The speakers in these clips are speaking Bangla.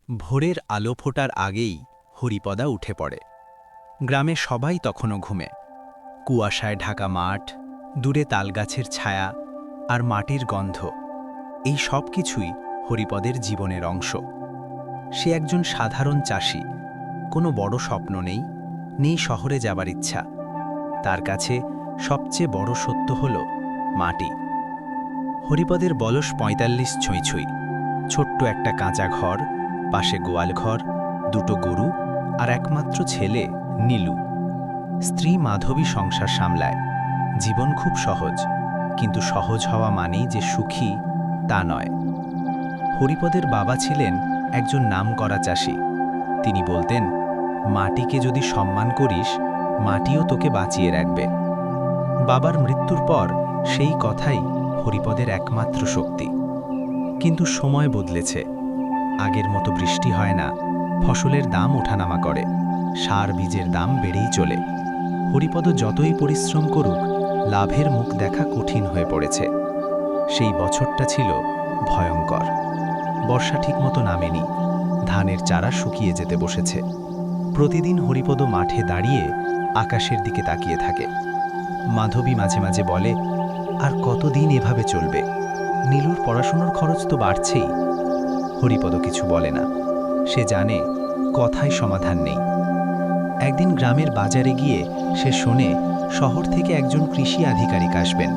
ভোরের আলো ফোটার আগেই হরিপদা উঠে পড়ে। গ্রামে সবাই তখনও ঘুমে। কুয়াশায় ঢাকা মাঠ, দূরে তালগাছের ছায়া আর মাটির গন্ধ, এই সব কিছুই হরিপদের জীবনের অংশ। সে একজন সাধারণ চাষি, কোনো বড় স্বপ্ন নেই, নেই শহরে যাবার ইচ্ছা। তার কাছে সবচেয়ে বড় সত্য হল মাটি। হরিপদের বয়স ৪৫ ছুঁই, ছোট্ট একটা কাঁচা ঘর, পাশে গোয়াল ঘর, দুটো গরু আর একমাত্র ছেলে নীলু। স্ত্রী মাধবী সংসার সামলায়। জীবন খুব সহজ, কিন্তু সহজ হওয়া মানেই যে সুখী তা নয়। হরিপদের বাবা ছিলেন একজন নামকরা চাষি। তিনি বলতেন, মাটিকে যদি সম্মান করিস, মাটিও তোকে বাঁচিয়ে রাখবে। বাবার মৃত্যুর পর সেই কথাই হরিপদের একমাত্র শক্তি। কিন্তু সময় বদলেছে। আগের মতো বৃষ্টি হয় না, ফসলের দাম ওঠানামা করে, সার বীজের দাম বেড়েই চলে। হরিপদ যতই পরিশ্রম করুক, লাভের মুখ দেখা কঠিন হয়ে পড়েছে। সেই বছরটা ছিল ভয়ঙ্কর। বর্ষা ঠিকমতো নামেনি, ধানের চারা শুকিয়ে যেতে বসেছে। প্রতিদিন হরিপদ মাঠে দাঁড়িয়ে আকাশের দিকে তাকিয়ে থাকে। মাধবী মাঝে মাঝে বলে, আর কতদিন এভাবে চলবে? নীলুর পড়াশোনার খরচ তো বাড়ছেই। হরিপদ কিছু বলে না। সে জানে কথায় সমাধান নেই। একদিন গ্রামের বাজারে গিয়ে সে শোনে শহর থেকে একজন কৃষি আধিকারিক আসবেন,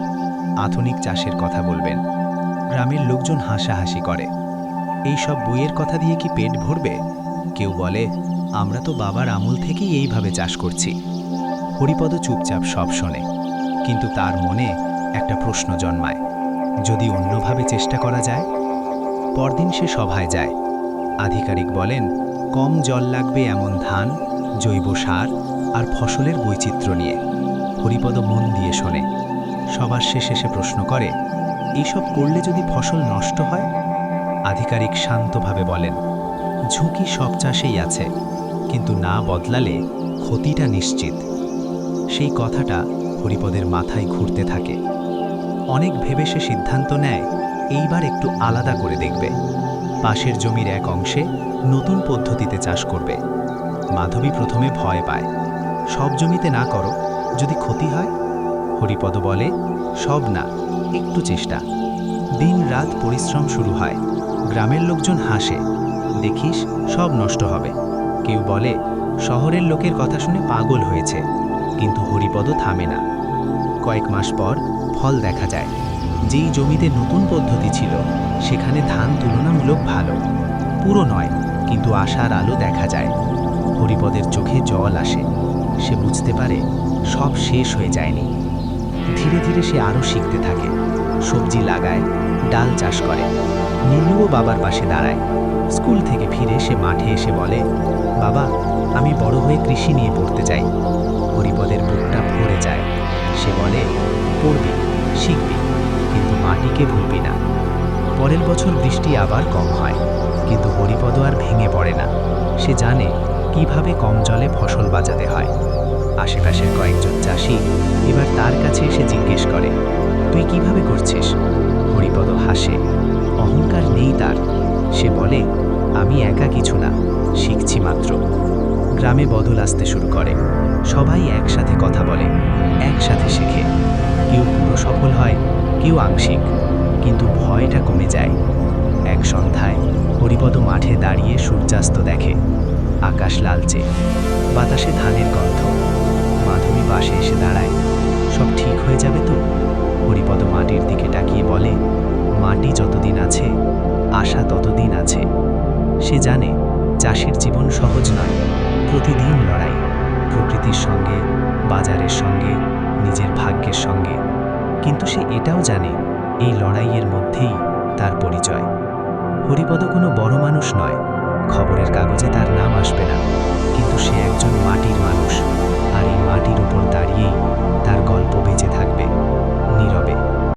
আধুনিক চাষের কথা বলবেন। গ্রামের লোকজন হাসাহাসি করে। এই সব বইয়ের কথা দিয়ে কি পেট ভরবে? কেউ বলে, আমরা তো বাবার আমল থেকেই এইভাবে চাষ করছি। হরিপদ চুপচাপ সব শোনে, কিন্তু তার মনে একটা প্রশ্ন জন্মায়, যদি অন্যভাবে চেষ্টা করা যায়? পরদিন সে সভায় যায়। আধিকারিক বলেন, কম জল লাগবে এমন ধান, জৈব সার আর ফসলের বৈচিত্র্য নিয়ে। হরিপদ মন দিয়ে শোনে। সবার শেষে সে প্রশ্ন করে, এইসব করলে যদি ফসল নষ্ট হয়? আধিকারিক শান্তভাবে বলেন, ঝুঁকি সব চাষেই আছে, কিন্তু না বদলালে ক্ষতিটা নিশ্চিত। সেই কথাটা হরিপদের মাথায় ঘুরতে থাকে। অনেক ভেবে সে সিদ্ধান্ত নেয়, এইবার একটু আলাদা করে দেখবে। পাশের জমির এক অংশে নতুন পদ্ধতিতে চাষ করবে। মাধবী প্রথমে ভয় পায়, সব জমিতে না করো, যদি ক্ষতি হয়? হরিপদ বলে, সব না, একটু চেষ্টা। দিন রাত পরিশ্রম শুরু হয়। গ্রামের লোকজন হাসে, দেখিস সব নষ্ট হবে। কেউ বলে, শহরের লোকের কথা শুনে পাগল হয়েছে। কিন্তু হরিপদ থামে না। কয়েক মাস পর ফল দেখা যায়। যেই জমিতে নতুন পদ্ধতি ছিল, সেখানে ধান তুলনামূলক ভালো। পুরো নয়, কিন্তু আশার আলো দেখা যায়। হরিপদের চোখে জল আসে। সে বুঝতে পারে সব শেষ হয়ে যায়নি। ধীরে ধীরে সে আরও শিখতে থাকে। সবজি লাগায়, ডাল চাষ করে। নীলুও বাবার পাশে দাঁড়ায়। স্কুল থেকে ফিরে সে মাঠে এসে বলে, বাবা, আমি বড় হয়ে কৃষি নিয়ে পড়তে চাই। হরিপদের বুকটা ভরে যায়। সে বলে, পড়বি, শিখবি, কিন্তু মাটিকে ভুলবি না। পরের বছর বৃষ্টি আবার কম হয়, কিন্তু হরিপদ আর ভেঙে পড়ে না। সে জানে কিভাবে কম জলে ফসল বাঁচাতে হয়। আশেপাশের কয়েকজন চাষি এবার তার কাছে এসে জিজ্ঞেস করে, তুই কিভাবে করছিস? হরিপদ হাসে, অহংকার নেই তার। সে বলে, আমি একা কিছু না, শিখছি মাত্র। গ্রামে বদল আসতে শুরু করে। সবাই একসাথে কথা বলে, একসাথে শেখে। কেউ পুরো সফল হয়, কেউ আংশিক, কিন্তু ভয়টা কমে যায়। এক সন্ধ্যায় হরিপদ মাঠে দাঁড়িয়ে সূর্যাস্ত দেখে। আকাশ লালচে, বাতাসে ধানের গন্ধ। মাধবী পাশে এসে দাঁড়ায়, সব ঠিক হয়ে যাবে তো? হরিপদ মাটির দিকে তাকিয়ে বলে, মাটি যতদিন আছে, আশা ততদিন আছে। সে জানে চাষের জীবন সহজ নয়, প্রতিদিন লড়াই, প্রকৃতির সঙ্গে, বাজারের সঙ্গে, নিজের ভাগ্যের সঙ্গে। কিন্তু সে এটাও জানে, এই লড়াইয়ের মধ্যেই তার পরিচয়। হরিপদ কোনো বড় মানুষ নয়, খবরের কাগজে তার নাম আসবে না, কিন্তু সে একজন মাটির মানুষ, আর এই মাটির উপর দাঁড়িয়েই তার